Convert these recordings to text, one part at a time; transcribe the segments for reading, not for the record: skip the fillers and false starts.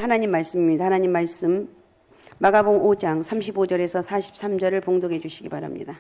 하나님 말씀입니다. 하나님 말씀 마가복음 5장 35절에서 43절을 봉독해 주시기 바랍니다.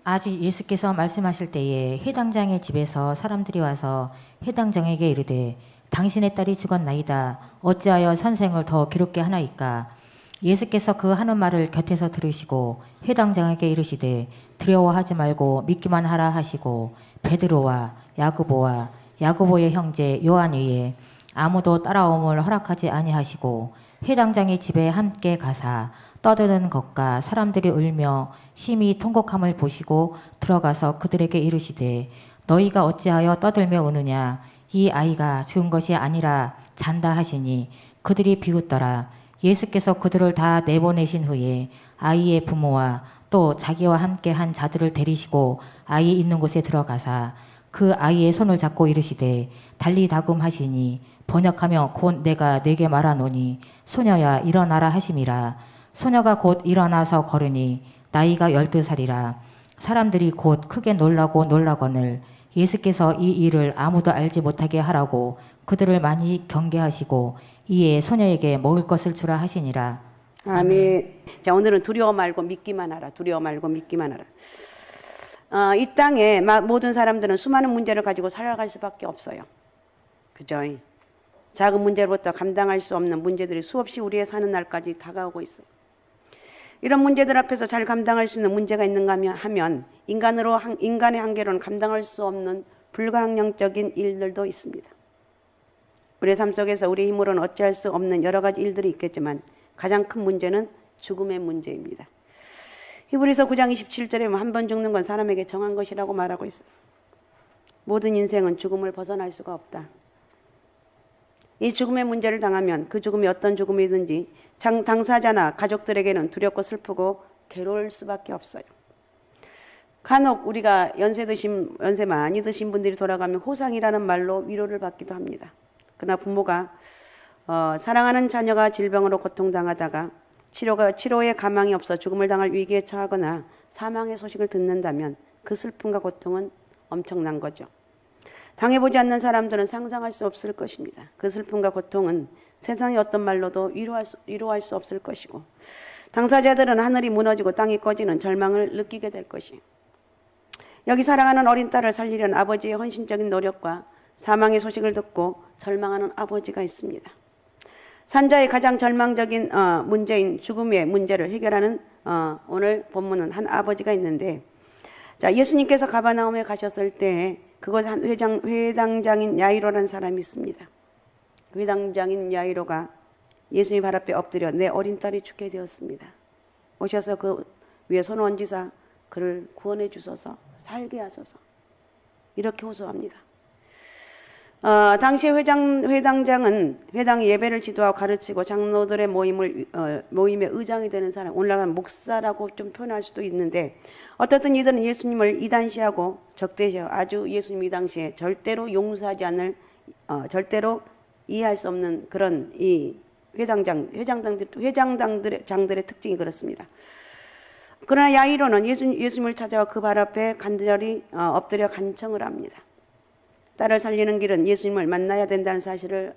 아직 예수께서 말씀하실 때에 회당장의 집에서 사람들이 와서 회당장에게 이르되 당신의 딸이 죽었나이다. 어찌하여 선생을 더 괴롭게 하나이까? 예수께서 그 하는 말을 곁에서 들으시고 회당장에게 이르시되 두려워하지 말고 믿기만 하라 하시고 베드로와 야고보와 야고보의 형제 요한 외에 아무도 따라옴을 허락하지 아니하시고 회당장의 집에 함께 가사 떠드는 것과 사람들이 울며 심히 통곡함을 보시고 들어가서 그들에게 이르시되 너희가 어찌하여 떠들며 우느냐? 이 아이가 죽은 것이 아니라 잔다 하시니 그들이 비웃더라. 예수께서 그들을 다 내보내신 후에 아이의 부모와 또 자기와 함께 한 자들을 데리시고 아이 있는 곳에 들어가사 그 아이의 손을 잡고 이르시되 달리다금 하시니 번역하며 곧 내가 네게 말하노니 소녀야 일어나라 하심이라. 소녀가 곧 일어나서 걸으니 나이가 12살이라. 사람들이 곧 크게 놀라거늘 예수께서 이 일을 아무도 알지 못하게 하라고 그들을 많이 경계하시고 이에 소녀에게 먹을 것을 주라 하시니라. 아멘. 자, 오늘은 두려워 말고 믿기만 하라. 두려워 말고 믿기만 하라. 이 땅에 모든 사람들은 수많은 문제를 가지고 살아갈 수밖에 없어요. 그죠? 작은 문제로부터 감당할 수 없는 문제들이 수없이 우리의 사는 날까지 다가오고 있어요. 이런 문제들 앞에서 잘 감당할 수 있는 문제가 있는가 하면 인간의 한계로는 감당할 수 없는 불가항력적인 일들도 있습니다. 우리의 삶 속에서 우리 힘으로는 어찌할 수 없는 여러 가지 일들이 있겠지만 가장 큰 문제는 죽음의 문제입니다. 히브리서 9장 27절에 한 번 죽는 건 사람에게 정한 것이라고 말하고 있어요. 모든 인생은 죽음을 벗어날 수가 없다. 이 죽음의 문제를 당하면 그 죽음이 어떤 죽음이든지 당사자나 가족들에게는 두렵고 슬프고 괴로울 수밖에 없어요. 간혹 우리가 연세 많이 드신 분들이 돌아가면 호상이라는 말로 위로를 받기도 합니다. 그러나 부모가 사랑하는 자녀가 질병으로 고통당하다가 치료에 가망이 없어 죽음을 당할 위기에 처하거나 사망의 소식을 듣는다면 그 슬픔과 고통은 엄청난 거죠. 당해보지 않는 사람들은 상상할 수 없을 것입니다. 그 슬픔과 고통은 세상의 어떤 말로도 위로할 수 없을 것이고 당사자들은 하늘이 무너지고 땅이 꺼지는 절망을 느끼게 될 것이에요. 여기 사랑하는 어린 딸을 살리려는 아버지의 헌신적인 노력과 사망의 소식을 듣고 절망하는 아버지가 있습니다. 산자의 가장 절망적인 문제인 죽음의 문제를 해결하는 오늘 본문은 한 아버지가 있는데, 자, 예수님께서 가버나움에 가셨을 때 그곳 한 회당장인 야이로라는 사람이 있습니다. 회당장인 야이로가 예수님 발 앞에 엎드려 내 어린 딸이 죽게 되었습니다. 오셔서 그 위에 손 얹으사 그를 구원해 주소서, 살게 하소서, 이렇게 호소합니다. 당시 회당장은 회당 예배를 지도하고 가르치고 장로들의 모임의 의장이 되는 사람, 오늘날은 목사라고 좀 표현할 수도 있는데, 어떻든 이들은 예수님을 이단시하고 적대시하고 아주 예수님 이 당시에 절대로 용서하지 않을, 절대로 이해할 수 없는 그런 이 회장장들의 특징이 그렇습니다. 그러나 야이로는 예수님을 찾아와 그 발 앞에 간절히 엎드려 간청을 합니다. 딸을 살리는 길은 예수님을 만나야 된다는 사실을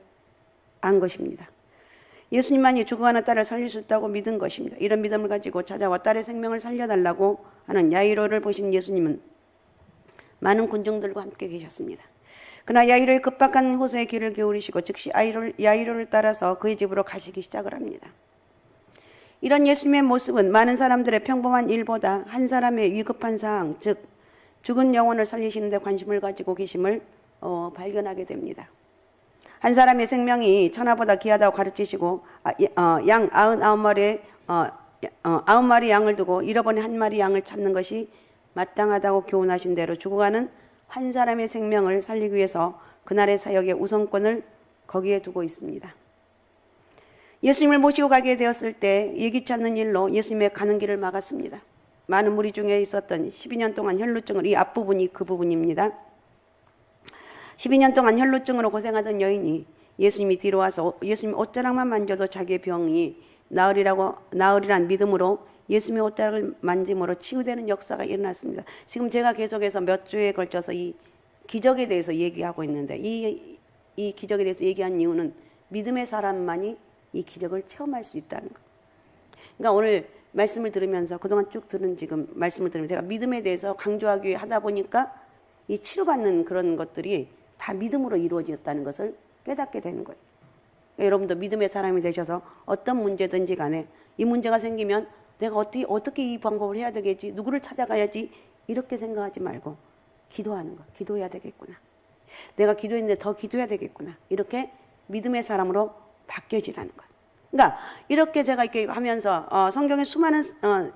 안 것입니다. 예수님만이 죽어가는 딸을 살릴 수 있다고 믿은 것입니다. 이런 믿음을 가지고 찾아와 딸의 생명을 살려달라고 하는 야이로를 보신 예수님은 많은 군중들과 함께 계셨습니다. 그러나 야이로의 급박한 호소에 귀를 기울이시고 즉시 야이로를 따라서 그의 집으로 가시기 시작을 합니다. 이런 예수님의 모습은 많은 사람들의 평범한 일보다 한 사람의 위급한 상황, 즉 죽은 영혼을 살리시는 데 관심을 가지고 계심을 발견하게 됩니다. 한 사람의 생명이 천하보다 귀하다고 가르치시고 양 99마리 양을 두고 잃어버린 한 마리 양을 찾는 것이 마땅하다고 교훈하신 대로 죽어가는 한 사람의 생명을 살리기 위해서 그날의 사역의 우선권을 거기에 두고 있습니다. 예수님을 모시고 가게 되었을 때 예기치 않는 일로 예수님의 가는 길을 막았습니다. 많은 무리 중에 있었던 12년 동안 혈루증을, 이 앞부분이 그 부분입니다. 12년 동안 혈루증으로 고생하던 여인이 예수님이 뒤로 와서 예수님 옷자락만 만져도 자기의 병이 나으리란 믿음으로 예수님의 옷자락을 만짐으로 치유되는 역사가 일어났습니다. 지금 제가 계속해서 몇 주에 걸쳐서 이 기적에 대해서 얘기하고 있는데 이 기적에 대해서 얘기한 이유는 믿음의 사람만이 이 기적을 체험할 수 있다는 거. 그러니까 오늘 말씀을 들으면서 그동안 쭉 들은 지금 말씀을 들으면 제가 믿음에 대해서 강조하기 하다 보니까 이 치료받는 그런 것들이 다 믿음으로 이루어졌다는 것을 깨닫게 되는 거예요. 그러니까 여러분도 믿음의 사람이 되셔서 어떤 문제든지 간에 이 문제가 생기면 내가 어떻게 이 방법을 해야 되겠지, 누구를 찾아가야지, 이렇게 생각하지 말고 기도하는 거. 기도해야 되겠구나. 내가 기도했는데 더 기도해야 되겠구나. 이렇게 믿음의 사람으로 바뀌어지라는 것. 그러니까 이렇게 제가 이렇게 하면서 성경에 수많은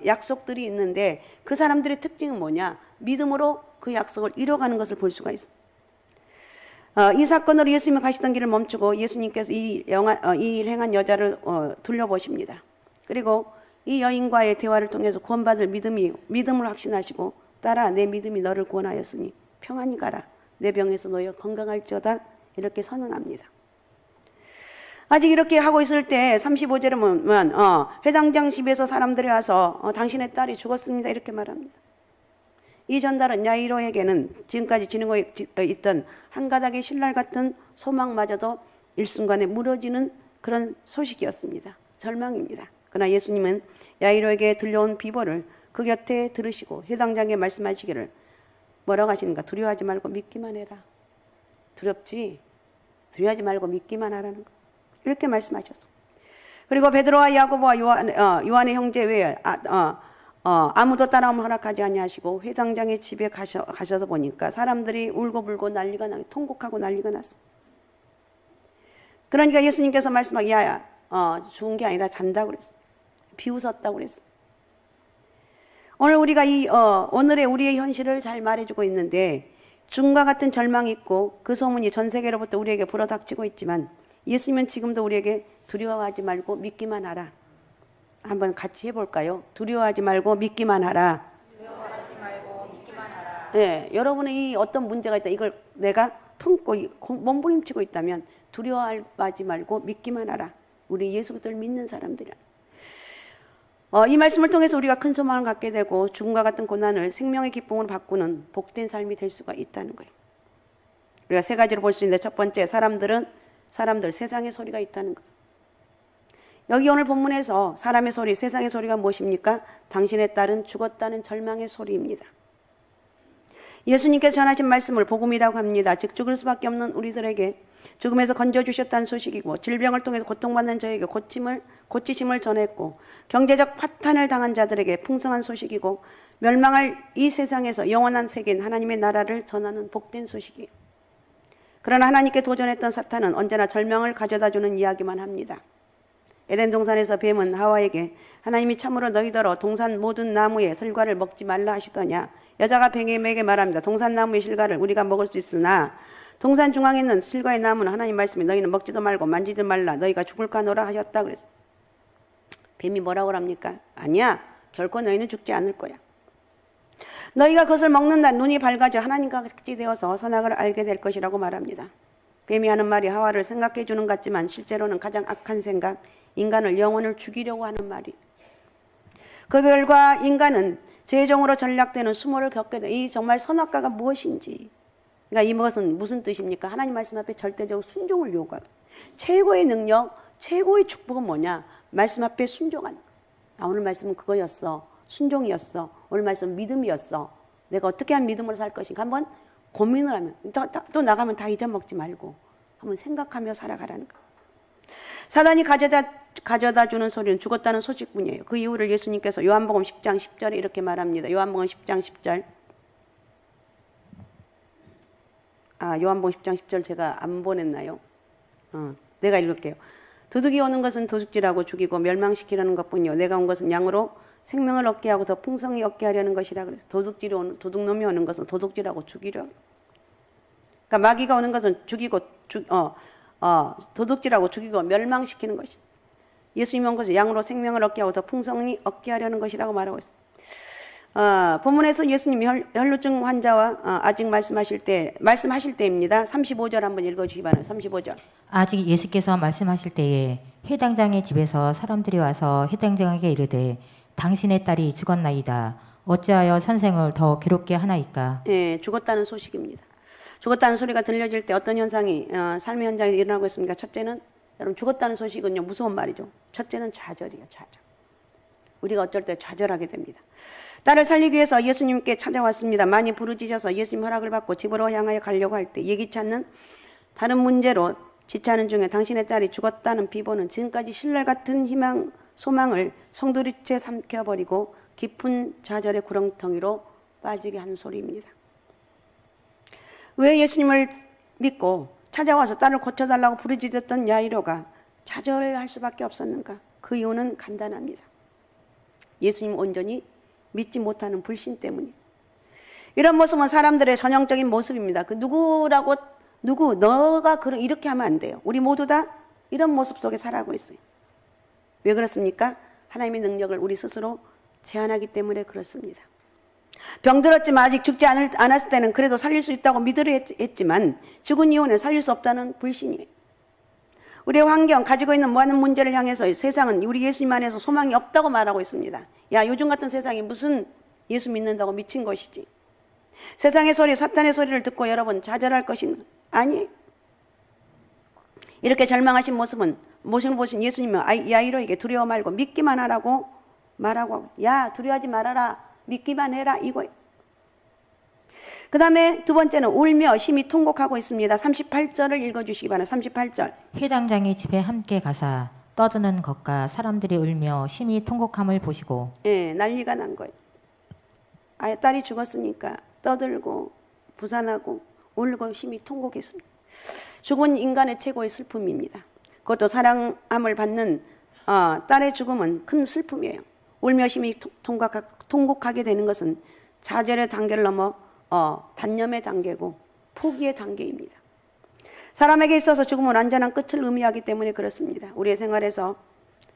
약속들이 있는데 그 사람들의 특징은 뭐냐? 믿음으로 그 약속을 이뤄가는 것을 볼 수가 있어요. 이 사건으로 예수님이 가시던 길을 멈추고 예수님께서 이 일 행한 여자를 둘러보십니다. 그리고 이 여인과의 대화를 통해서 구원받을 믿음을 확신하시고 따라 내 믿음이 너를 구원하였으니 평안히 가라. 내 병에서 너희가 건강할지어다. 이렇게 선언합니다. 아직 이렇게 하고 있을 때 35절에 보면 회당장 집에서 사람들이 와서 당신의 딸이 죽었습니다. 이렇게 말합니다. 이 전달은 야이로에게는 지금까지 지니고 있던 한 가닥의 신랄 같은 소망마저도 일순간에 무너지는 그런 소식이었습니다. 절망입니다. 그러나 예수님은 야이로에게 들려온 비보를 그 곁에 들으시고 회당장에게 말씀하시기를 뭐라고 하시는가? 두려워하지 말고 믿기만 해라. 두렵지? 두려워하지 말고 믿기만 하라는 거. 이렇게 말씀하셨어. 그리고 베드로와 야고보와 요한의 형제 외에 아무도 따라오면 허락하지 아니하시고 회당장의 집에 가셔서 보니까 사람들이 울고불고 난리가 나고 통곡하고 난리가 났어. 그러니까 예수님께서 말씀하기 죽은 게 아니라 잔다고 그랬어. 비웃었다고 그랬어. 오늘 우리가 오늘의 우리의 현실을 잘 말해주고 있는데 죽음과 같은 절망이 있고 그 소문이 전 세계로부터 우리에게 불어닥치고 있지만 예수님은 지금도 우리에게 두려워하지 말고 믿기만 하라. 한번 같이 해볼까요? 두려워하지 말고 믿기만 하라. 두려워하지 말고 믿기만 하라. 네, 여러분의 이 어떤 문제가 있다. 이걸 내가 품고 몸부림치고 있다면 두려워하지 말고 믿기만 하라. 우리 예수를 믿는 사람들이야. 이 말씀을 통해서 우리가 큰 소망을 갖게 되고 죽음과 같은 고난을 생명의 기쁨으로 바꾸는 복된 삶이 될 수가 있다는 거예요. 우리가 세 가지로 볼 수 있는데 첫 번째, 사람들, 세상의 소리가 있다는 거예요. 여기 오늘 본문에서 사람의 소리, 세상의 소리가 무엇입니까? 당신의 딸은 죽었다는 절망의 소리입니다. 예수님께서 전하신 말씀을 복음이라고 합니다. 즉 죽을 수밖에 없는 우리들에게 죽음에서 건져주셨다는 소식이고 질병을 통해서 고통받는 저에게 고치심을 전했고 경제적 파탄을 당한 자들에게 풍성한 소식이고 멸망할 이 세상에서 영원한 세계인 하나님의 나라를 전하는 복된 소식이에요. 그러나 하나님께 도전했던 사탄은 언제나 절망을 가져다주는 이야기만 합니다. 에덴 동산에서 뱀은 하와에게 하나님이 참으로 너희더러 동산 모든 나무의 실과를 먹지 말라 하시더냐. 여자가 뱀에게 말합니다. 동산 나무의 실과를 우리가 먹을 수 있으나 동산 중앙에 있는 실과의 나무는 하나님 말씀이 너희는 먹지도 말고 만지도 말라. 너희가 죽을까 노라 하셨다 그랬어. 뱀이 뭐라고 합니까? 아니야. 결코 너희는 죽지 않을 거야. 너희가 그것을 먹는 날 눈이 밝아져 하나님과 같이 되어서 선악을 알게 될 것이라고 말합니다. 뱀이 하는 말이 하와를 생각해 주는 것 같지만 실제로는 가장 악한 생각, 인간을 영혼을 죽이려고 하는 말이. 그 결과 인간은 최종으로 전락되는 수모를 겪게 돼. 이 정말 선악과가 무엇인지. 그러니까 이것은 무슨 뜻입니까? 하나님 말씀 앞에 절대적으로 순종을 요구하고 최고의 능력, 최고의 축복은 뭐냐? 말씀 앞에 순종하는 거. 오늘 말씀은 그거였어. 순종이었어. 오늘 말씀은 믿음이었어. 내가 어떻게 하면 믿음으로 살 것인가 한번 고민을 하면 또 나가면 다 잊어먹지 말고 한번 생각하며 살아가라는 거. 사단이 가져다 주는 소리는 죽었다는 소식뿐이에요. 그 이유를 예수님께서 요한복음 10장 10절에 이렇게 말합니다. 요한복음 10장 10절. 요한복음 10장 10절 제가 안 보냈나요? 내가 읽을게요. 도둑이 오는 것은 도둑질하고 죽이고 멸망시키려는 것뿐이요. 내가 온 것은 양으로 생명을 얻게 하고 더 풍성히 얻게 하려는 것이라 그래서 도둑놈이 오는 것은 도둑질하고 죽이려. 그러니까 마귀가 오는 것은 죽이고 도둑질하고 죽이고 멸망시키는 것이. 예수님이 온 것은 양으로 생명을 얻게 하고 더 풍성히 얻게 하려는 것이라고 말하고 있습니다. 본문에서 예수님이 혈루증 환자와 아직 말씀하실 때입니다. 35절 한번 읽어주시기 바랍니다. 35절. 아직 예수께서 말씀하실 때에 회당장의 집에서 사람들이 와서 회당장에게 이르되 당신의 딸이 죽었나이다. 어찌하여 선생을 더 괴롭게 하나이까? 예, 죽었다는 소식입니다. 죽었다는 소리가 들려질 때 어떤 현상이 삶의 현장에 일어나고 있습니까? 첫째는 여러분 죽었다는 소식은요 무서운 말이죠. 첫째는 좌절이에요. 좌절. 우리가 어쩔 때 좌절하게 됩니다. 딸을 살리기 위해서 예수님께 찾아왔습니다. 많이 부르짖어서 예수님 허락을 받고 집으로 향하여 가려고 할 때 예기치 않는 다른 문제로 지체하는 중에 당신의 딸이 죽었다는 비보는 지금까지 신랄 같은 희망, 소망을 송두리째 삼켜버리고 깊은 좌절의 구렁텅이로 빠지게 하는 소리입니다. 왜 예수님을 믿고 찾아와서 딸을 고쳐달라고 부르짖었던 야이로가 좌절할 수밖에 없었는가? 그 이유는 간단합니다. 예수님 온전히 믿지 못하는 불신 때문이에요. 이런 모습은 사람들의 전형적인 모습입니다. 그 너가 이렇게 하면 안 돼요. 우리 모두 다 이런 모습 속에 살아가고 있어요. 왜 그렇습니까? 하나님의 능력을 우리 스스로 제한하기 때문에 그렇습니다. 병들었지만 아직 죽지 않았을 때는 그래도 살릴 수 있다고 믿으려 했지만 죽은 이후는 살릴 수 없다는 불신이에요. 우리의 환경, 가지고 있는 많은 문제를 향해서 세상은 우리 예수님 안에서 소망이 없다고 말하고 있습니다. 야, 요즘 같은 세상이 무슨 예수 믿는다고 미친 것이지. 세상의 소리, 사탄의 소리를 듣고 여러분 좌절할 것이 아니에요. 이렇게 절망하신 모습은 모습을 보신 예수님은 야이로에게 두려워 말고 믿기만 하라고 말하고, 야, 두려워하지 말아라, 믿기만 해라, 이거예요. 그 다음에 두 번째는 울며 심히 통곡하고 있습니다. 38절을 읽어주시기 바랍니다. 38절. 회당장이 집에 함께 가사 떠드는 것과 사람들이 울며 심히 통곡함을 보시고. 예, 난리가 난 거예요. 아예 딸이 죽었으니까 떠들고 부산하고 울고 심히 통곡했습니다. 죽은 인간의 최고의 슬픔입니다. 그것도 사랑함을 받는 딸의 죽음은 큰 슬픔이에요. 울며 심히 통곡하게 되는 것은 좌절의 단계를 넘어 단념의 단계고 포기의 단계입니다. 사람에게 있어서 죽음은 완전한 끝을 의미하기 때문에 그렇습니다. 우리의 생활에서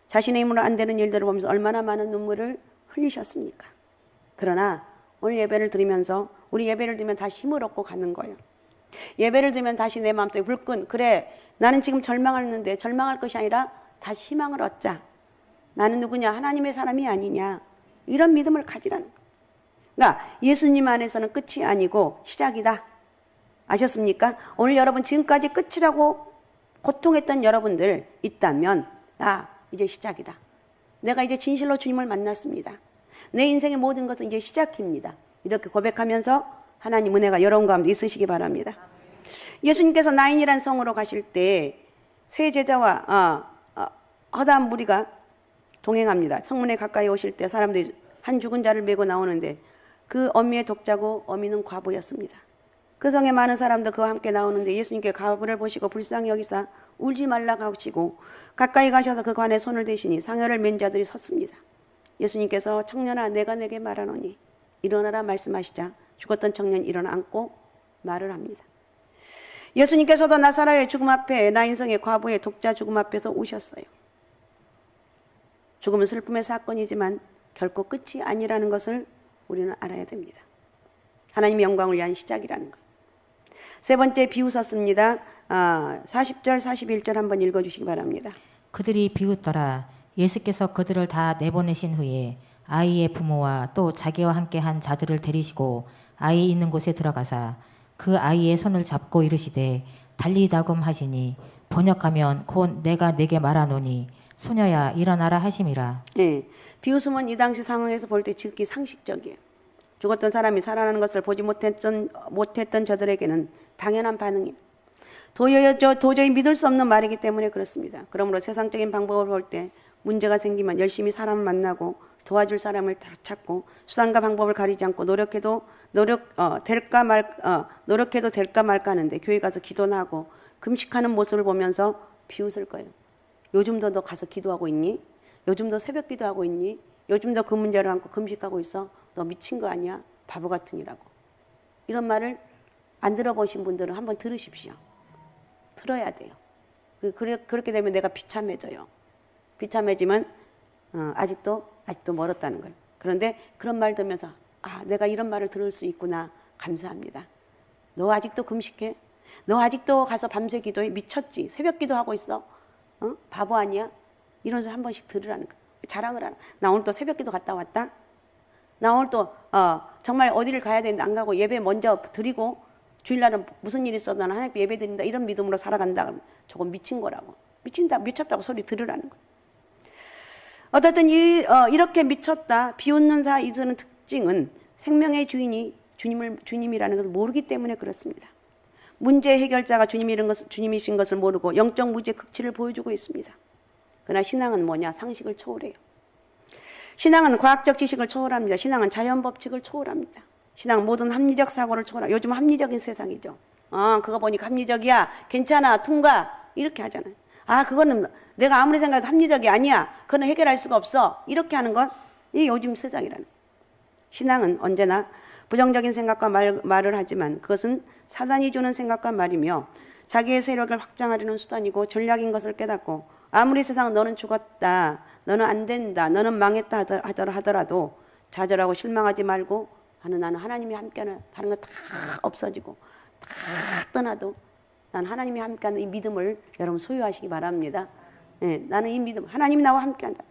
자신의 힘으로 안 되는 일들을 보면서 얼마나 많은 눈물을 흘리셨습니까? 그러나 오늘 예배를 드리면서 우리 예배를 드리면 다시 힘을 얻고 가는 거예요. 예배를 드리면 다시 내 마음속에 불끈, 그래, 나는 지금 절망하는데 절망할 것이 아니라 다시 희망을 얻자. 나는 누구냐? 하나님의 사람이 아니냐? 이런 믿음을 가지라는 거예요. 그러니까 예수님 안에서는 끝이 아니고 시작이다. 아셨습니까? 오늘 여러분 지금까지 끝이라고 고통했던 여러분들 있다면 이제 시작이다. 내가 이제 진실로 주님을 만났습니다. 내 인생의 모든 것은 이제 시작입니다. 이렇게 고백하면서 하나님 은혜가 여러분 가운데 있으시기 바랍니다. 예수님께서 나인이라는 성으로 가실 때 세 제자와 허다한 무리가 동행합니다. 성문에 가까이 오실 때 사람들이 한 죽은 자를 메고 나오는데 그 어미의 독자고 어미는 과부였습니다. 그 성에 많은 사람들 그와 함께 나오는데 예수님께 과부를 보시고 불쌍히 여기사 울지 말라고 하시고 가까이 가셔서 그 관에 손을 대시니 상여를 맨 자들이 섰습니다. 예수님께서 청년아 내가 내게 말하노니 일어나라 말씀하시자 죽었던 청년이 일어나 앉고 말을 합니다. 예수님께서도 나사렛의 죽음 앞에 나인성의 과부의 독자 죽음 앞에서 우셨어요. 죽음은 슬픔의 사건이지만 결코 끝이 아니라는 것을 우리는 알아야 됩니다. 하나님의 영광을 위한 시작이라는 것. 세 번째 비웃었습니다. 40절 41절 한번 읽어주시기 바랍니다. 그들이 비웃더라. 예수께서 그들을 다 내보내신 후에 아이의 부모와 또 자기와 함께한 자들을 데리시고 아이 있는 곳에 들어가사 그 아이의 손을 잡고 이르시되 달리다금 하시니 번역하면 곧 내가 내게 말하노니 소녀야 일어나라 하심이라. 네, 비웃음은 이 당시 상황에서 볼 때 지극히 상식적이에요. 죽었던 사람이 살아나는 것을 보지 못했던 저들에게는 당연한 반응이에요. 도저히 믿을 수 없는 말이기 때문에 그렇습니다. 그러므로 세상적인 방법을 볼 때 문제가 생기면 열심히 사람을 만나고 도와줄 사람을 찾고 수단과 방법을 가리지 않고 노력해도 될까 말까 하는데 교회 가서 기도나 하고 금식하는 모습을 보면서 비웃을 거예요. 요즘도 너 가서 기도하고 있니? 요즘도 새벽 기도하고 있니? 요즘도 그 문제를 안고 금식하고 있어? 너 미친 거 아니야? 바보 같으니라고. 이런 말을 안 들어보신 분들은 한번 들으십시오. 들어야 돼요. 그렇게 되면 내가 비참해져요. 비참해지면 아직도 멀었다는 거예요. 그런데 그런 말 들으면서 내가 이런 말을 들을 수 있구나. 감사합니다. 너 아직도 금식해? 너 아직도 가서 밤새 기도해? 미쳤지? 새벽 기도하고 있어? 바보 아니야? 이런 소리 한 번씩 들으라는 거예요. 자랑을 하는. 나 오늘 또 새벽 기도 갔다 왔다? 나 오늘 또 정말 어디를 가야 되는데 안 가고 예배 먼저 드리고 주일날은 무슨 일이 있어도 나는 하나님께 예배 드린다 이런 믿음으로 살아간다. 저건 미친 거라고. 미쳤다고 소리 들으라는 거예요. 어쨌든 이렇게 미쳤다, 비웃는 자 이들은 특징은 생명의 주인이 주님이라는 것을 모르기 때문에 그렇습니다. 문제 해결자가 주님이신 것을 모르고 영적 무지의 극치를 보여주고 있습니다. 그러나 신앙은 뭐냐? 상식을 초월해요. 신앙은 과학적 지식을 초월합니다. 신앙은 자연 법칙을 초월합니다. 신앙은 모든 합리적 사고를 초월합니다. 요즘 합리적인 세상이죠. 그거 보니까 합리적이야. 괜찮아. 통과. 이렇게 하잖아요. 그거는 내가 아무리 생각해도 합리적이 아니야. 그거는 해결할 수가 없어. 이렇게 하는 건 이 요즘 세상이라는 거예요. 신앙은 언제나 부정적인 생각과 말을 하지만 그것은 사단이 주는 생각과 말이며 자기의 세력을 확장하려는 수단이고 전략인 것을 깨닫고 아무리 세상은 너는 죽었다, 너는 안 된다, 너는 망했다 하더라도 좌절하고 실망하지 말고 나는 하나님이 함께하는, 다른 거 다 없어지고 다 떠나도 난 하나님이 함께하는 이 믿음을 여러분 소유하시기 바랍니다. 네, 나는 이 믿음, 하나님이 나와 함께한다.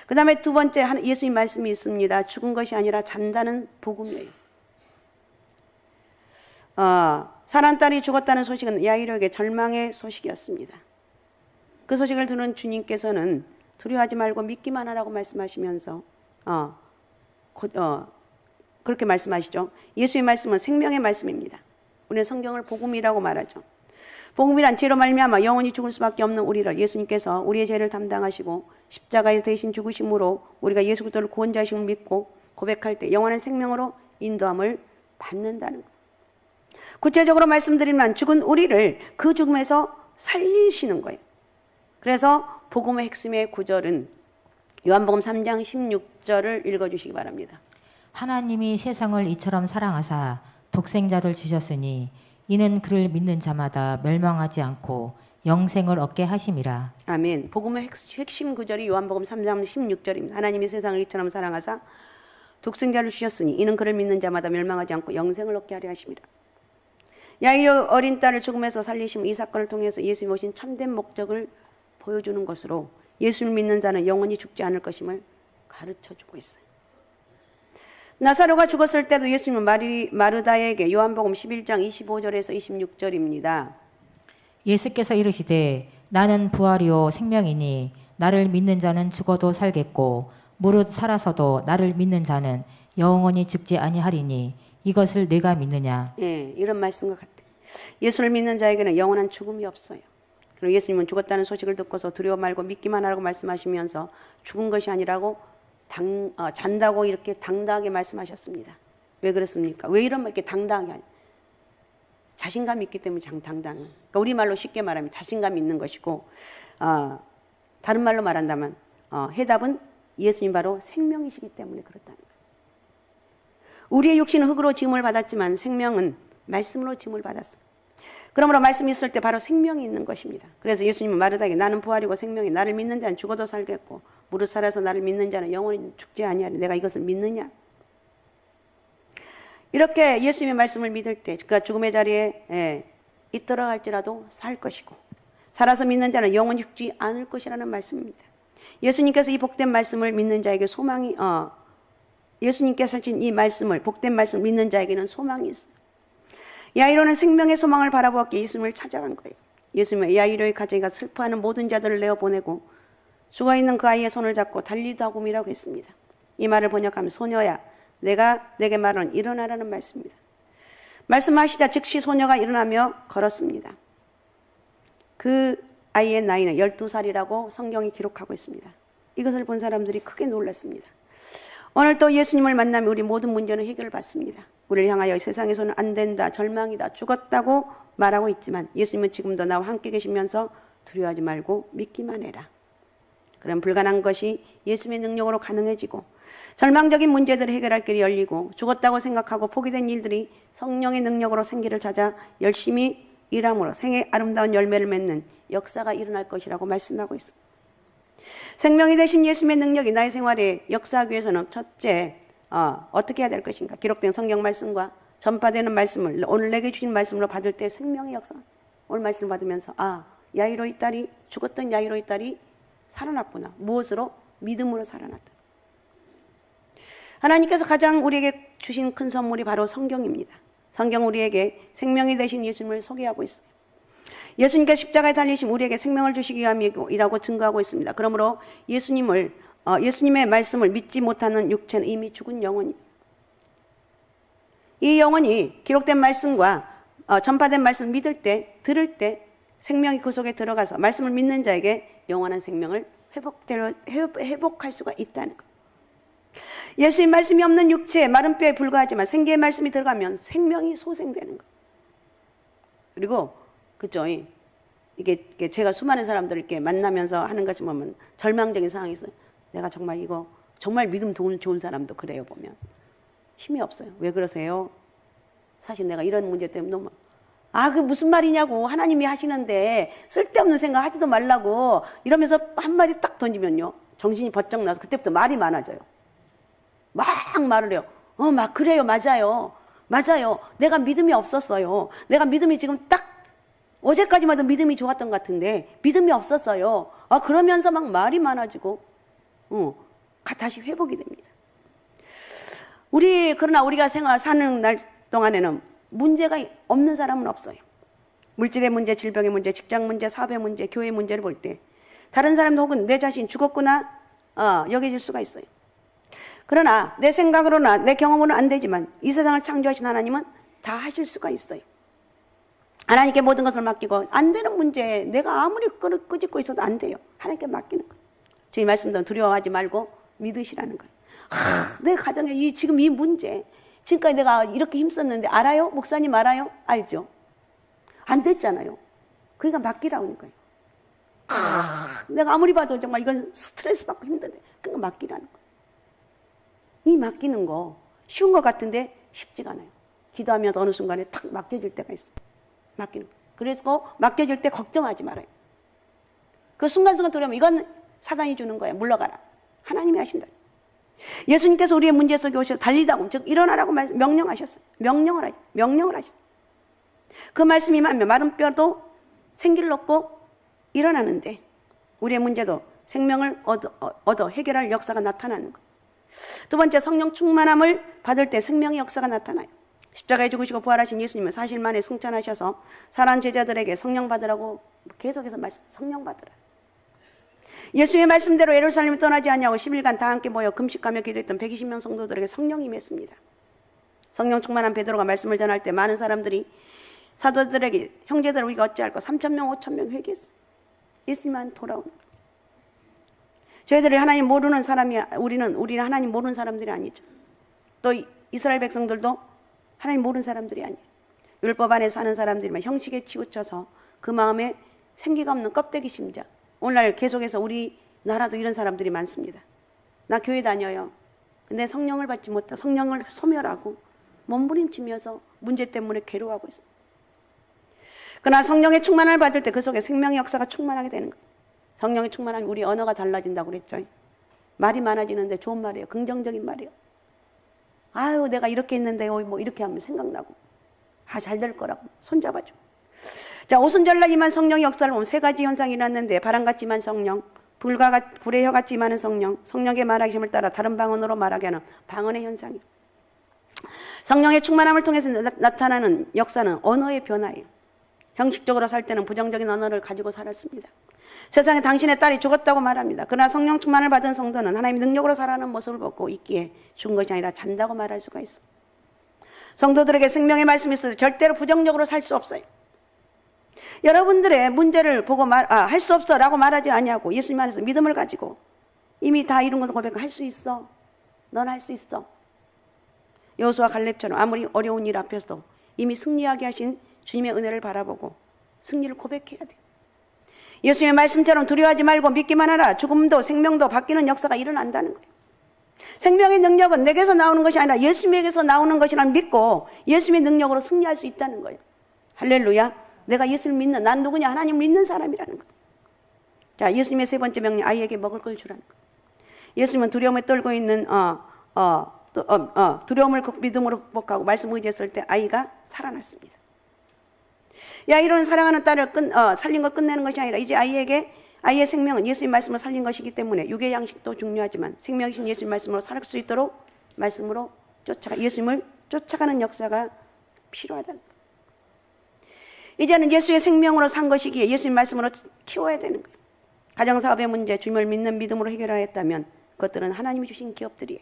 그 다음에 두 번째 예수님 말씀이 있습니다. 죽은 것이 아니라 잔다는 복음이에요. 사람 딸이 죽었다는 소식은 야이로에게 절망의 소식이었습니다. 그 소식을 들은 주님께서는 두려워하지 말고 믿기만 하라고 말씀하시면서 그렇게 말씀하시죠. 예수의 말씀은 생명의 말씀입니다. 우리는 성경을 복음이라고 말하죠. 복음이란 죄로 말미암아 영원히 죽을 수밖에 없는 우리를 예수님께서 우리의 죄를 담당하시고 십자가에 대신 죽으심으로 우리가 예수 그리스도를 구원자이심을 믿고 고백할 때 영원한 생명으로 인도함을 받는다는 것. 구체적으로 말씀드리면 죽은 우리를 그 죽음에서 살리시는 거예요. 그래서 복음의 핵심의 구절은 요한복음 3장 16절을 읽어주시기 바랍니다. 하나님이 세상을 이처럼 사랑하사 독생자를 주셨으니 이는 그를 믿는 자마다 멸망하지 않고 영생을 얻게 하심이라. 아멘. 복음의 핵심 구절이 요한복음 3장 16절입니다. 하나님이 세상을 이처럼 사랑하사 독생자를 주셨으니 이는 그를 믿는 자마다 멸망하지 않고 영생을 얻게 하려 하심이라. 야이로 어린 딸을 죽음에서 살리심, 이 사건을 통해서 예수님이 오신 참된 목적을 보여주는 것으로 예수를 믿는 자는 영원히 죽지 않을 것임을 가르쳐주고 있어요. 나사로가 죽었을 때도 예수님은 마르다에게 요한복음 11장 25절에서 26절입니다. 예수께서 이르시되 나는 부활이요 생명이니 나를 믿는 자는 죽어도 살겠고 무릇 살아서도 나를 믿는 자는 영원히 죽지 아니하리니 이것을 내가 믿느냐. 예, 이런 말씀과 같아요. 예수를 믿는 자에게는 영원한 죽음이 없어요. 그리고 예수님은 죽었다는 소식을 듣고서 두려워 말고 믿기만 하라고 말씀하시면서 죽은 것이 아니라고 잔다고 이렇게 당당하게 말씀하셨습니다. 왜 그렇습니까? 왜 이렇게 당당하게 하냐? 자신감이 있기 때문에 당당해요. 그러니까 우리말로 쉽게 말하면 자신감이 있는 것이고 다른 말로 말한다면 해답은 예수님 바로 생명이시기 때문에 그렇다는 거예요. 우리의 육신은 흙으로 지음을 받았지만 생명은 말씀으로 지음을 받았어요. 그러므로 말씀이 있을 때 바로 생명이 있는 것입니다. 그래서 예수님은 마르다에게 나는 부활이고 생명이 나를 믿는 자는 죽어도 살겠고 무릇 살아서 나를 믿는 자는 영원히 죽지 아니하리. 내가 이것을 믿느냐? 이렇게 예수님의 말씀을 믿을 때 그가 죽음의 자리에 있더라 할지라도 살 것이고 살아서 믿는 자는 영원히 죽지 않을 것이라는 말씀입니다. 예수님께서 이 복된 말씀을 믿는 자에게 소망이 예수님께서 하신 이 말씀을 복된 말씀을 믿는 자에게는 소망이 있어요. 야이로는 생명의 소망을 바라보았기에 예수님을 찾아간 거예요. 예수님은 야이로의 가정이가 슬퍼하는 모든 자들을 내어보내고 죽어있는 그 아이의 손을 잡고 달리다굼이라고 했습니다. 이 말을 번역하면 소녀야 내가 내게 말하는 일어나라는 말씀입니다. 말씀하시자 즉시 소녀가 일어나며 걸었습니다. 그 아이의 나이는 12살이라고 성경이 기록하고 있습니다. 이것을 본 사람들이 크게 놀랐습니다. 오늘 또 예수님을 만나면 우리 모든 문제는 해결을 받습니다. 우리를 향하여 세상에서는 안 된다, 절망이다, 죽었다고 말하고 있지만 예수님은 지금도 나와 함께 계시면서 두려워하지 말고 믿기만 해라. 그럼 불가능한 것이 예수님의 능력으로 가능해지고 절망적인 문제들을 해결할 길이 열리고 죽었다고 생각하고 포기된 일들이 성령의 능력으로 생기를 찾아 열심히 일함으로 생의 아름다운 열매를 맺는 역사가 일어날 것이라고 말씀하고 있습니다. 생명이 되신 예수님의 능력이 나의 생활에 역사하기 위해서는 첫째 어떻게 해야 될 것인가? 기록된 성경 말씀과 전파되는 말씀을 오늘 내게 주신 말씀으로 받을 때 생명의 역사. 오늘 말씀을 받으면서 야이로의 딸이 죽었던 야이로의 딸이 살아났구나. 무엇으로? 믿음으로 살아났다. 하나님께서 가장 우리에게 주신 큰 선물이 바로 성경입니다. 성경 우리에게 생명이 되신 예수님을 소개하고 있어요. 예수님께서 십자가에 달리심 우리에게 생명을 주시기 위함이라고 증거하고 있습니다. 그러므로 예수님의 말씀을 믿지 못하는 육체는 이미 죽은 영혼입니다. 이 영혼이 기록된 말씀과 전파된 말씀을 믿을 때, 들을 때 생명이 그 속에 들어가서 말씀을 믿는 자에게 영원한 생명을 회복할 수가 있다는 것. 예수님 말씀이 없는 육체에 마른 뼈에 불과하지만 생기의 말씀이 들어가면 생명이 소생되는 것. 그리고 그죠? 이게 제가 수많은 사람들 이렇게 만나면서 하는 것이 보면 절망적인 상황이 있어요. 내가 정말 이거 정말 믿음 좋은 사람도 그래요. 보면 힘이 없어요. 왜 그러세요? 사실 내가 이런 문제 때문에 너무 그 무슨 말이냐고 하나님이 하시는데 쓸데없는 생각 하지도 말라고 이러면서 한마디 딱 던지면요 정신이 번쩍 나서 그때부터 말이 많아져요. 막 말을 해요. 막 그래요. 맞아요. 내가 믿음이 없었어요. 내가 믿음이 지금 딱 어제까지만 해도 믿음이 좋았던 것 같은데 믿음이 없었어요. 그러면서 막 말이 많아지고 다시 회복이 됩니다. 그러나 우리가 사는 날 동안에는 문제가 없는 사람은 없어요. 물질의 문제, 질병의 문제, 직장 문제, 사업의 문제, 교회 문제를 볼 때 다른 사람도 혹은 내 자신 죽었구나 여겨질 수가 있어요. 그러나 내 생각으로나 내 경험으로는 안 되지만 이 세상을 창조하신 하나님은 다 하실 수가 있어요. 하나님께 모든 것을 맡기고 안 되는 문제에 내가 아무리 끄집고 있어도 안 돼요. 하나님께 맡기는 거예요. 주의 말씀도 두려워하지 말고 믿으시라는 거예요. 내 가정에 지금 이 문제 지금까지 내가 이렇게 힘썼는데 알아요? 목사님 알아요? 알죠? 안 됐잖아요. 그러니까 맡기라고 하는 거예요. 내가 아무리 봐도 정말 이건 스트레스 받고 힘든데 그러니까 맡기라는 거예요. 이 맡기는 거 쉬운 것 같은데 쉽지가 않아요. 기도하면 어느 순간에 탁 맡겨질 때가 있어요. 맡기는 거. 그래서 맡겨질 때 걱정하지 말아요. 그 순간순간 들어오면 이건 사단이 주는 거야. 물러가라. 하나님이 하신다. 예수님께서 우리의 문제 속에 오셔서 달리다고 즉 일어나라고 명령하셨어요. 명령을 하셨어요. 그 말씀이 임하면 마른 뼈도 생기를 얻고 일어나는데 우리의 문제도 생명을 얻어 해결할 역사가 나타나는 것. 두 번째, 성령 충만함을 받을 때 생명의 역사가 나타나요. 십자가에 죽으시고 부활하신 예수님은 사실만에 승천하셔서 사랑하는 제자들에게 성령 받으라고 계속해서 성령 받으라. 예수의 말씀대로 예루살렘을 떠나지 않냐고 10일간 다 함께 모여 금식하며 기도했던 120명 성도들에게 성령이 임했습니다. 성령 충만한 베드로가 말씀을 전할 때 많은 사람들이 사도들에게 형제들 우리가 어찌할까 3,000명 5,000명 회개했어요. 예수님만 돌아오는 거예요. 저희들이 하나님 모르는 사람이 우리는 하나님 모르는 사람들이 아니죠. 또 이스라엘 백성들도 하나님 모르는 사람들이 아니에요. 율법 안에 사는 사람들이면 형식에 치우쳐서 그 마음에 생기가 없는 껍데기 심자. 오늘날 계속해서 우리나라도 이런 사람들이 많습니다. 나 교회 다녀요. 근데 성령을 받지 못하고 성령을 소멸하고 몸부림치면서 문제 때문에 괴로워하고 있어요. 그러나 성령의 충만을 받을 때 그 속에 생명의 역사가 충만하게 되는 거예요. 성령의 충만하면 우리 언어가 달라진다고 그랬죠. 말이 많아지는데 좋은 말이에요. 긍정적인 말이에요. 내가 이렇게 했는데 뭐 이렇게 하면 생각나고 잘 될 거라고 손잡아줘. 자, 오순절날 임한 성령의 역사를 보면 세 가지 현상이 일어났는데 바람같이 임한 성령, 불의 혀같이 임하는 성령, 성령의 말하심을 따라 다른 방언으로 말하게 하는 방언의 현상이에요. 성령의 충만함을 통해서 나타나는 역사는 언어의 변화예요. 형식적으로 살 때는 부정적인 언어를 가지고 살았습니다. 세상에 당신의 딸이 죽었다고 말합니다. 그러나 성령 충만을 받은 성도는 하나님의 능력으로 살아가는 모습을 보고 있기에 죽은 것이 아니라 잔다고 말할 수가 있어요. 성도들에게 생명의 말씀이 있어도 절대로 부정적으로 살 수 없어요. 여러분들의 문제를 보고 할 수 없어 라고 말하지 아니하고 예수님 안에서 믿음을 가지고 이미 다 이룬 것을 고백하고 할 수 있어. 넌 할 수 있어. 여호수아 갈렙처럼 아무리 어려운 일 앞에서도 이미 승리하게 하신 주님의 은혜를 바라보고 승리를 고백해야 돼요. 예수님의 말씀처럼 두려워하지 말고 믿기만 하라. 죽음도 생명도 바뀌는 역사가 일어난다는 거예요. 생명의 능력은 내게서 나오는 것이 아니라 예수님에게서 나오는 것이라는 믿고 예수님의 능력으로 승리할 수 있다는 거예요. 할렐루야. 내가 예수를 믿는, 난 누구냐? 하나님을 믿는 사람이라는 거예요. 자, 예수님의 세 번째 명령, 아이에게 먹을 걸 주라는 거예요. 예수님은 두려움에 떨고 있는 두려움을 믿음으로 극복하고 말씀 의지했을 때 아이가 살아났습니다. 야이로는 사랑하는 딸을 살린 거 끝내는 것이 아니라 이제 아이의 생명은 예수님 말씀을 살린 것이기 때문에 육의 양식도 중요하지만 생명이신 예수님 말씀으로 살 수 있도록 말씀으로 예수님을 쫓아가는 역사가 필요하다. 이제는 예수의 생명으로 산 것이기에 예수님 말씀으로 키워야 되는 거예요. 가정사업의 문제 주님을 믿는 믿음으로 해결하였다면 그것들은 하나님이 주신 기업들이에요.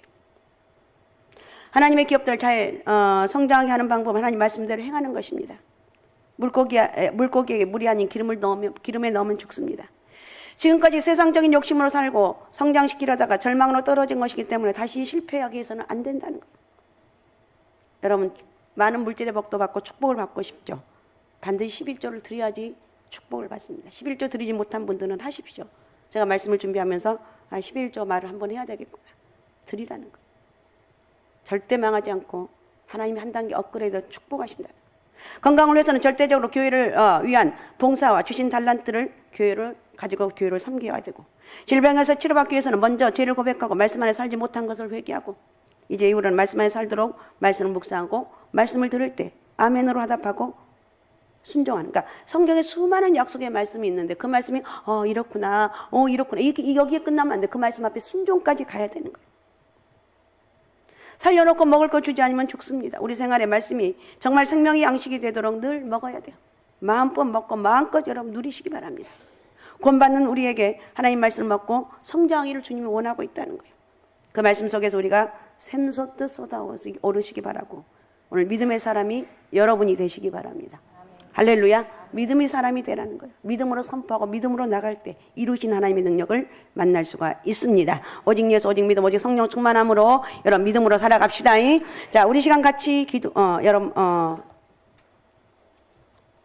하나님의 기업들을 잘 성장하게 하는 방법은 하나님 말씀대로 행하는 것입니다. 물고기에게 물이 아닌 기름에 넣으면 죽습니다. 지금까지 세상적인 욕심으로 살고 성장시키려다가 절망으로 떨어진 것이기 때문에 다시 실패하기 위해서는 안 된다는 거예요. 여러분 많은 물질의 복도 받고 축복을 받고 싶죠. 반드시 11조를 드려야지 축복을 받습니다. 11조 드리지 못한 분들은 하십시오. 제가 말씀을 준비하면서 11조 말을 한번 해야 되겠구나. 드리라는 거예요. 절대 망하지 않고 하나님이 한 단계 업그레이드 축복하신다. 건강을 위해서는 절대적으로 교회를 위한 봉사와 주신 달란트를 교회를 가지고 교회를 섬겨야 되고, 질병에서 치료받기 위해서는 먼저 죄를 고백하고 말씀 안에 살지 못한 것을 회개하고, 이제 이후로는 말씀 안에 살도록 말씀을 묵상하고 말씀을 들을 때 아멘으로 화답하고 순종하는. 그러니까 성경에 수많은 약속의 말씀이 있는데 그 말씀이 이렇구나 이렇게 여기에 끝나면 안 돼. 그 말씀 앞에 순종까지 가야 되는 거예요. 살려놓고 먹을 거 주지 않으면 죽습니다. 우리 생활의 말씀이 정말 생명의 양식이 되도록 늘 먹어야 돼요. 마음껏 먹고 마음껏 여러분 누리시기 바랍니다. 구원받는 우리에게 하나님 말씀을 먹고 성장하기를 주님이 원하고 있다는 거예요. 그 말씀 속에서 우리가 샘솟듯 쏟아오르 오르시기 바라고, 오늘 믿음의 사람이 여러분이 되시기 바랍니다. 할렐루야. 믿음의 사람이 되라는 거예요. 믿음으로 선포하고 믿음으로 나갈 때 이루신 하나님의 능력을 만날 수가 있습니다. 오직 예수, 오직 믿음, 오직 성령 충만함으로 여러분 믿음으로 살아갑시다. 자, 우리 시간 같이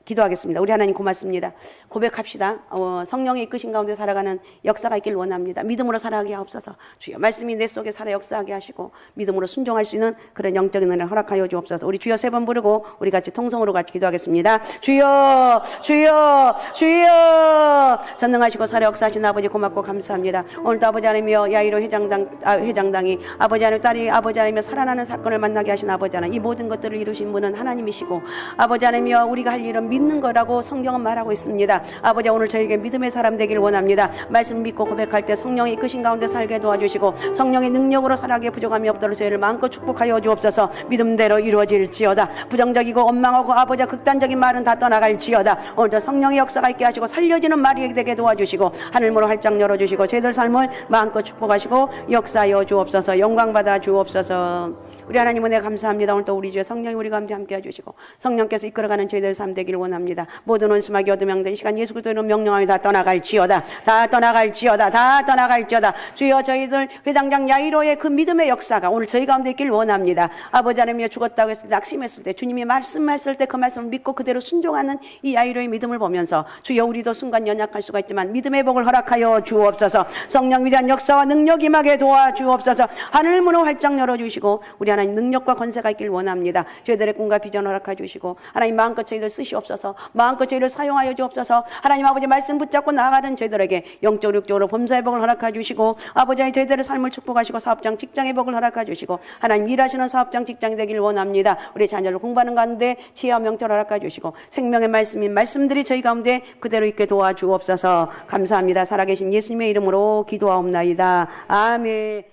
기도하겠습니다. 우리 하나님 고맙습니다. 고백합시다. 성령의 이끄신 가운데 살아가는 역사가 있길 원합니다. 믿음으로 살아가게 하옵소서. 주여 말씀이 내 속에 살아 역사하게 하시고 믿음으로 순종할 수 있는 그런 영적인 은혜를 허락하여 주옵소서. 우리 주여 3번 부르고 우리 같이 통성으로 같이 기도하겠습니다. 주여 주여 주여. 전능하시고 살아 역사하신 아버지 고맙고 감사합니다. 오늘도 아버지 하나님이여 야이로 회장당이 아버지 하나님 딸이 아버지 하나님이여 살아나는 사건을 만나게 하신 아버지 하나님, 이 모든 것들을 이루신 분은 하나님이시고 아버지 하나님이여 우리가 할 일은 믿는 거라고 성경은 말하고 있습니다. 아버지 오늘 저에게 믿음의 사람 되기를 원합니다. 말씀 믿고 고백할 때 성령의 이끄신 가운데 살게 도와주시고 성령의 능력으로 살아가기에 부족함이 없도록 저희를 마음껏 축복하여 주옵소서. 믿음대로 이루어질지어다. 부정적이고 원망하고 아버지 극단적인 말은 다 떠나갈지어다. 오늘도 성령의 역사가 있게 하시고 살려지는 말이 되게 도와주시고 하늘문을 활짝 열어주시고 저희들 삶을 마음껏 축복하시고 역사하여 주옵소서. 영광받아 주옵소서. 우리 하나님 은혜 감사합니다. 오늘도 우리 주의 성령이 우리 가운데 함께 해주시고 성령께서 이끌어가는 저희들 삶 되기를 원합니다. 모든 원수마귀 어둠양들 이 시간 예수 그리스도의 명령하며 다 떠나갈지어다. 다 떠나갈지어다. 다 떠나갈지어다. 주여 저희들 회당장 야이로의 그 믿음의 역사가 오늘 저희 가운데 있길 원합니다. 아버지 하나님이여 죽었다고 했을 때 낙심했을 때 주님이 말씀했을 때 그 말씀을 믿고 그대로 순종하는 이 야이로의 믿음을 보면서 주여 우리도 순간 연약할 수가 있지만 믿음의 복을 허락하여 주옵소서. 성령 위대한 역사와 능력 임하게 도와주옵소서. 하늘 문을 활짝 열어주시고 우리 하나님 능력과 권세가 있길 원합니다. 저희들의 꿈과 비전 허락해 주시고 하나님 마음껏 저희들 쓰시옵소서. 마음껏 저희를 사용하여 주옵소서. 하나님 아버지 말씀 붙잡고 나아가는 저희들에게 영적으로 육적으로 범사의 복을 허락해 주시고 아버지 저희들의 삶을 축복하시고 사업장 직장의 복을 허락해 주시고 하나님 일하시는 사업장 직장이 되길 원합니다. 우리 자녀를 공부하는 가운데 지혜와 명철을 허락해 주시고 생명의 말씀인 말씀들이 저희 가운데 그대로 있게 도와주옵소서. 감사합니다. 살아계신 예수님의 이름으로 기도하옵나이다. 아멘.